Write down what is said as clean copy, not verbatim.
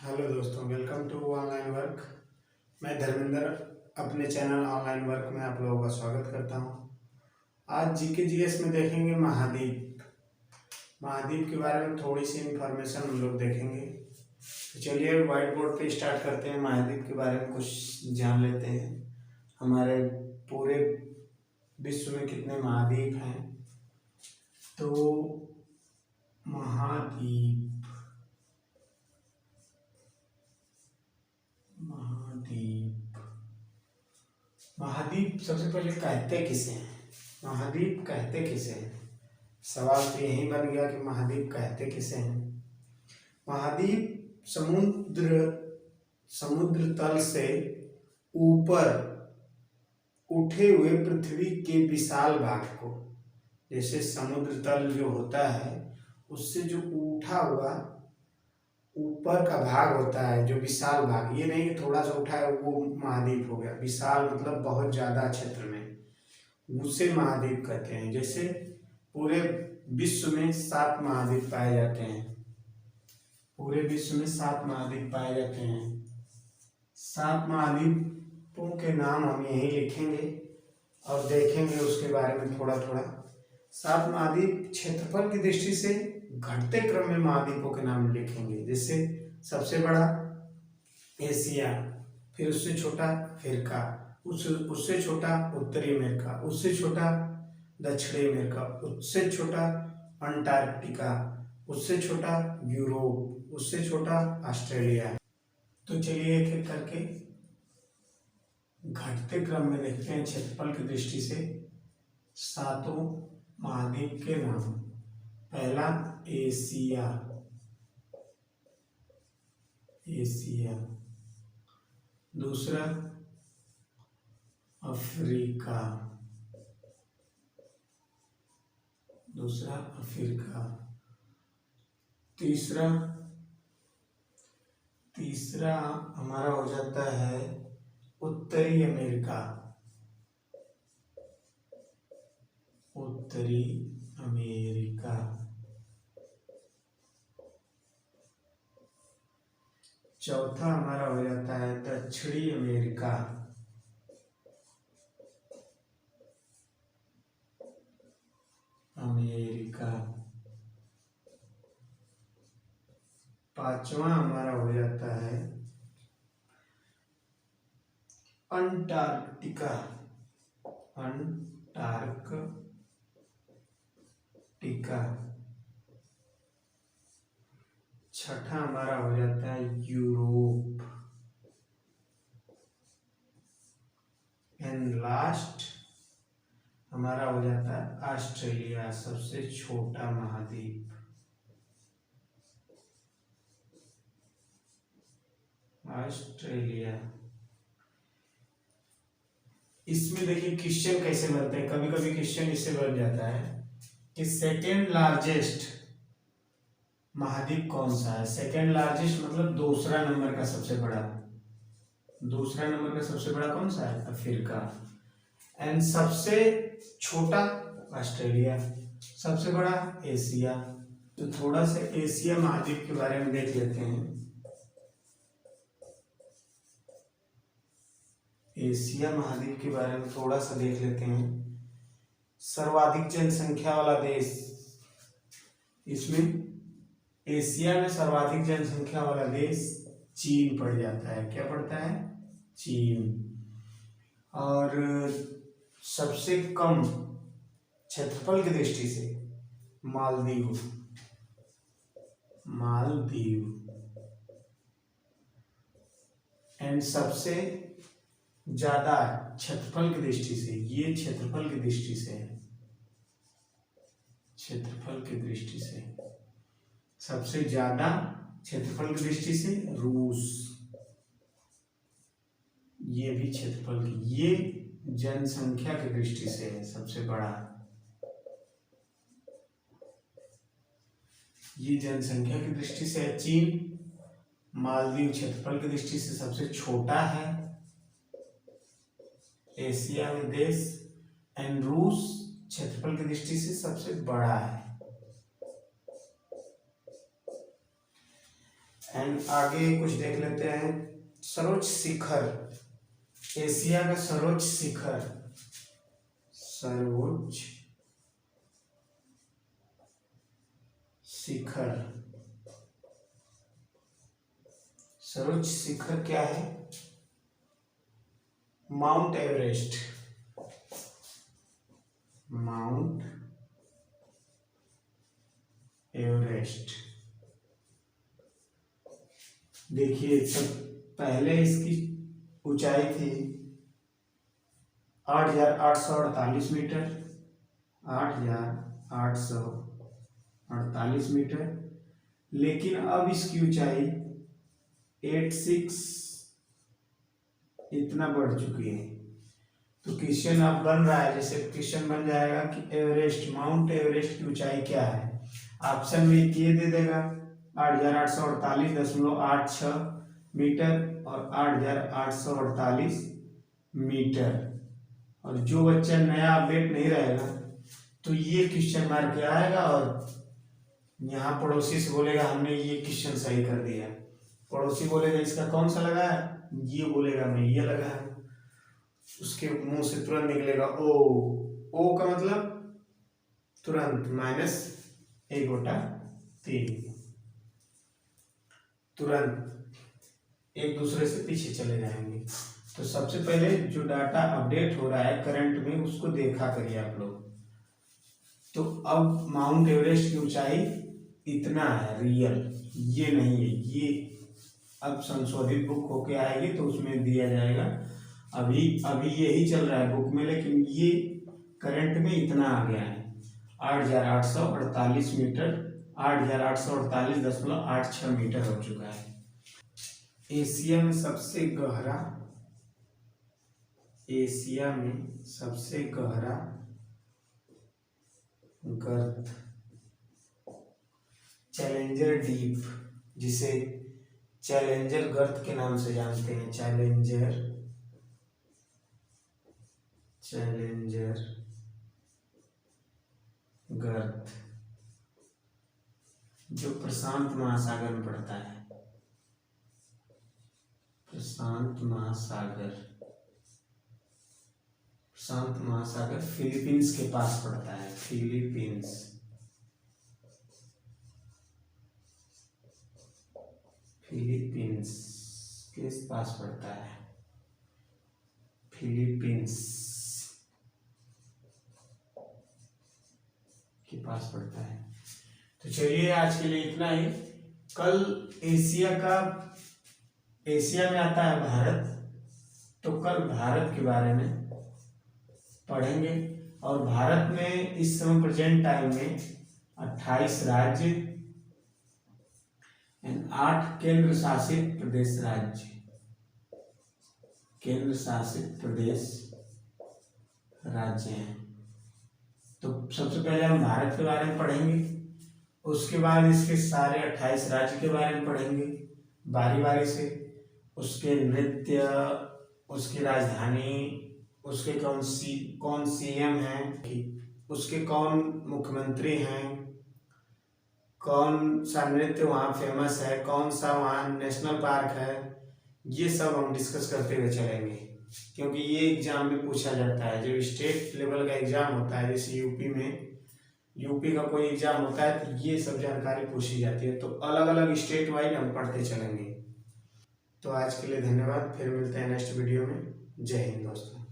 Hello दोस्तों, welcome to online work. मैं धर्मेंद्र अपने चैनल ऑनलाइन वर्क में आप लोगों का स्वागत करता हूं। आज जीके जीएस में देखेंगे महाद्वीप। महाद्वीप के बारे में थोड़ी सी इंफॉर्मेशन हम लोग देखेंगे। तो चलिए व्हाइट बोर्ड पे स्टार्ट करते हैं। महाद्वीप के बारे में कुछ जान लेते हैं। हमारे पूरे विश्व में कितने महाद्वीप हैं। तो महाद्वीप महाद्वीप महाद्वीप सबसे पहले कहते किसे हैं? महाद्वीप कहते किसे हैं? सवाल तो यही बन गया कि महाद्वीप कहते किसे हैं। महाद्वीप समुद्र तल से ऊपर उठे हुए पृथ्वी के विशाल भाग को, जैसे समुद्र तल जो होता है उससे जो उठा हुआ ऊपर का भाग होता है, जो विशाल भाग, ये नहीं कि थोड़ा सा उठा है वो महाद्वीप हो गया। विशाल मतलब बहुत ज्यादा क्षेत्र में, उसे महाद्वीप कहते हैं। जैसे पूरे विश्व में 7 महाद्वीप पाए जाते हैं। पूरे विश्व में 7 महाद्वीप पाए जाते हैं। 7 महाद्वीपों के नाम हम यही लिखेंगे और देखेंगे उसके बारे में थोड़ा थोड़ा। 7 महाद्वीप क्षेत्रफल की दृष्टि से घटते क्रम में महाद्वीपों के नाम लिखेंगे। जैसे सबसे बड़ा एशिया, फिर उससे छोटा अफ्रीका, उससे छोटा उत्तरी अमेरिका, उससे छोटा दक्षिणी अमेरिका, उससे छोटा अंटार्कटिका, उससे छोटा यूरोप, उससे छोटा ऑस्ट्रेलिया। तो चलिए एक एक करके घटते क्रम में देखते हैं क्षेत्रफल की दृष्टि से 7 महाद्वीप के नाम। पहला एशिया, दूसरा अफ्रीका, तीसरा हमारा हो जाता है उत्तरी अमेरिका। चौथा हमारा हो जाता है दक्षिणी अमेरिका। पांचवा हमारा हो जाता है अंटार्कटिका। छठा हमारा हो जाता है यूरोप। एंड लास्ट हमारा हो जाता है ऑस्ट्रेलिया, सबसे छोटा महाद्वीप। ऑस्ट्रेलिया। इसमें देखिए क्वेश्चन कैसे बनते हैं। कभी कभी क्वेश्चन इससे बन जाता है कि सेकेंड लार्जेस्ट महाद्वीप कौन सा है। सेकेंड लार्जेस्ट मतलब दूसरा नंबर का सबसे बड़ा। दूसरा नंबर का सबसे बड़ा कौन सा है? अफ्रीका। एंड सबसे छोटा ऑस्ट्रेलिया, सबसे बड़ा एशिया। तो थोड़ा सा एशिया महाद्वीप के बारे में देख लेते हैं। एशिया महाद्वीप के बारे में थोड़ा सा देख लेते हैं। सर्वाधिक जनसंख्या वाला देश, इसमें एशिया में सर्वाधिक जनसंख्या वाला देश चीन पड़ जाता है। क्या पड़ता है? चीन। और सबसे कम क्षेत्रफल की दृष्टि से मालदीव। एंड सबसे ज्यादा क्षेत्रफल की दृष्टि से, ये क्षेत्रफल की दृष्टि से है, सबसे ज्यादा क्षेत्रफल की दृष्टि से रूस। ये भी क्षेत्रफल की, ये जनसंख्या की दृष्टि से है सबसे बड़ा। ये जनसंख्या की दृष्टि से है चीन। मालदीव क्षेत्रफल की दृष्टि से सबसे छोटा है एशिया में देश। एंड रूस क्षेत्रफल की दृष्टि से सबसे बड़ा है। एंड आगे कुछ देख लेते हैं। सर्वोच्च शिखर, एशिया का सर्वोच्च शिखर, सर्वोच्च शिखर, सर्वोच्च शिखर क्या है? Mount Everest, mount Everest. देखिए सब पहले इसकी ऊंचाई थी 8,848 मीटर, 8,848 मीटर, लेकिन अब इसकी ऊंचाई 86 इतना बढ़ चुकी है। तो क्वेश्चन अब बन रहा है, जैसे क्वेश्चन बन जाएगा कि एवरेस्ट, माउंट एवरेस्ट की ऊंचाई क्या है। ऑप्शन में ये दे देगा 8,848.86 मीटर और 8,848 मीटर। और जो बच्चा नया अपडेट नहीं रहेगा तो ये क्वेश्चन मार के आएगा और यहाँ पड़ोसी से बोलेगा हमने ये क्वेश्चन सही कर दिया। पड़ोसी बोलेगा इसका कौन सा लगा है, ये बोलेगा मैं ये लगा है। उसके मुंह से तुरंत निकलेगा ओ। ओ का मतलब तुरंत -1/3, तुरंत एक दूसरे से पीछे चले जाएंगे। तो सबसे पहले जो डाटा अपडेट हो रहा है करंट में उसको देखा करिए आप लोग। तो अब माउंट एवरेस्ट की ऊंचाई इतना है रियल, ये नहीं है, ये अब संशोधित बुक होके आएगी तो उसमें दिया जाएगा। अभी यही चल रहा है बुक में, लेकिन ये करंट में इतना आ गया है 8,848 मीटर, 8,848.86 मीटर हो चुका है। एशिया में सबसे गहरा, एशिया में सबसे गहरा गर्त चैलेंजर डीप, जिसे चैलेंजर गर्त के नाम से जानते हैं, चैलेंजर गर्त, जो प्रशांत महासागर में पड़ता है। प्रशांत महासागर फिलीपींस के पास पड़ता है, फिलीपींस के पास पड़ता है, फिलीपींस के पास पड़ता है। तो चलिए आज के लिए इतना ही। कल एशिया में आता है भारत, तो कल भारत के बारे में पढ़ेंगे। और भारत में इस समय प्रेजेंट टाइम में 28 राज्य, 8 केंद्र शासित प्रदेश राज्य, केंद्र शासित प्रदेश राज्य हैं। तो सबसे पहले हम भारत के बारे में पढ़ेंगे, उसके बाद इसके सारे 28 राज्य के बारे में पढ़ेंगे बारी बारी से, उसके नृत्य, उसकी राजधानी, उसके कौन सीएम हैं, उसके कौन मुख्यमंत्री हैं, कौन सा नृत्य वहाँ फेमस है, कौन सा वहाँ नेशनल पार्क है, ये सब हम डिस्कस करते हुए चलेंगे। क्योंकि ये एग्जाम में पूछा जाता है, जब स्टेट लेवल का एग्जाम होता है, जैसे यूपी का कोई एग्जाम होता है तो ये सब जानकारी पूछी जाती है। तो अलग अलग स्टेट वाइज हम पढ़ते चलेंगे। तो आज के लिए धन्यवाद, फिर मिलते हैं नेक्स्ट वीडियो में। जय हिंद दोस्तों।